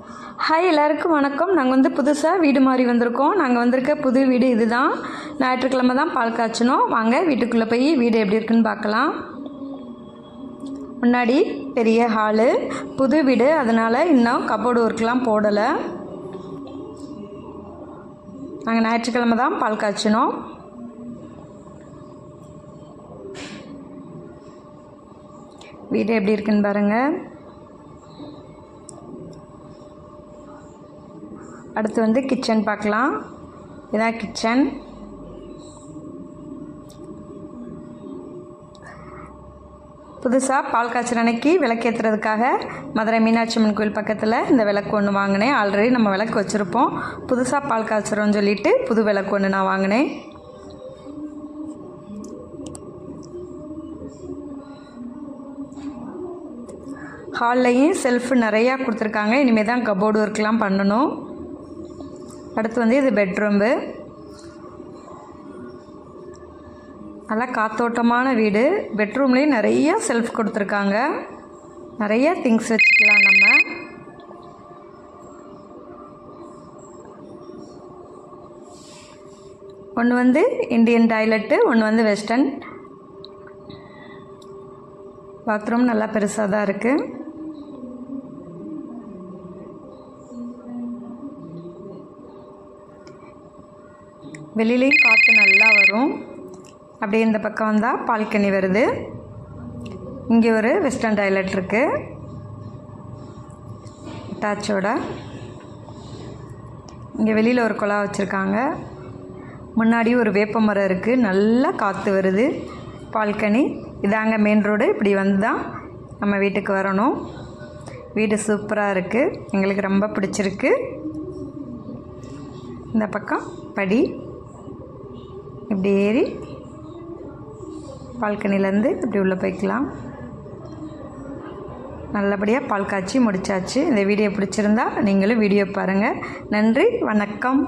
Hi எல்லாருக்கும் வணக்கம். நாங்கள் புதுசாக வீடு மாறி வந்திருக்கோம். நாங்கள் வந்திருக்க புது வீடு இதுதான். ஞாயிற்றுக்கிழமை தான் பால் காய்ச்சினோம். வாங்க வீட்டுக்குள்ளே போய் வீடு எப்படி இருக்குன்னு பார்க்கலாம். முன்னாடி பெரிய ஹாலு, புது வீடு, அதனால் இன்னும் கபோர்டு ஒர்க்லாம் போடலை. நாங்கள் ஞாயிற்றுக்கிழமை தான் பால் காய்ச்சினோம். வீடு எப்படி இருக்குன்னு பாருங்கள். அடுத்து கிச்சன் பார்க்கலாம். இதான் கிச்சன். புதுசாக பால் காய்ச்சல் அன்னைக்கு விளக்கேற்றுறதுக்காக மதுரை மீனாட்சி அம்மன் கோயில் பக்கத்தில் இந்த விளக்கு ஒன்று வாங்கினேன். ஆல்ரெடி நம்ம விளக்கு வச்சுருப்போம். புதுசாக பால் காய்ச்சறோன்னு சொல்லிவிட்டு புது விளக்கு ஒன்று நான் வாங்கினேன். ஹால்லையும் செல்ஃபு நிறையா கொடுத்துருக்காங்க. இனிமேல் தான் கபோர்டு ஒர்க்லாம் பண்ணணும். அடுத்து இது பெட்ரூம்பு. நல்லா காத்தோட்டமான வீடு. பெட்ரூம்லேயும் நிறைய செல்ஃப் கொடுத்துருக்காங்க. நிறைய திங்ஸ் வச்சுக்கலாம் நம்ம. ஒன்று இந்தியன் டாய்லெட்டு, ஒன்று வெஸ்டர்ன். பாத்ரூம் நல்லா பெருசாக தான் இருக்குது. வெளியிலையும் காற்று நல்லா வரும். அப்படியே இந்த பக்கம் வந்தால் பால்கனி வருது. இங்கே ஒரு வெஸ்டர்ன் டாய்லெட் இருக்குது அட்டாச்சோட. இங்கே வெளியில் ஒரு குழா வச்சுருக்காங்க. முன்னாடி ஒரு வேப்ப மரம் இருக்குது. நல்லா காற்று வருது. பால்கனி இதாங்க மெயின் ரோடு. இப்படி வந்து தான் நம்ம வீட்டுக்கு வரணும். வீடு சூப்பராக இருக்குது. எங்களுக்கு ரொம்ப பிடிச்சிருக்கு. இந்த பக்கம் படி இப்படி ஏறி பால்கனிலேருந்து இப்படி உள்ளே போய்க்கலாம். நல்லபடியாக பால் காய்ச்சி முடித்தாச்சு. இந்த வீடியோ பிடிச்சிருந்தா நீங்களும் வீடியோ பாருங்கள். நன்றி, வணக்கம்.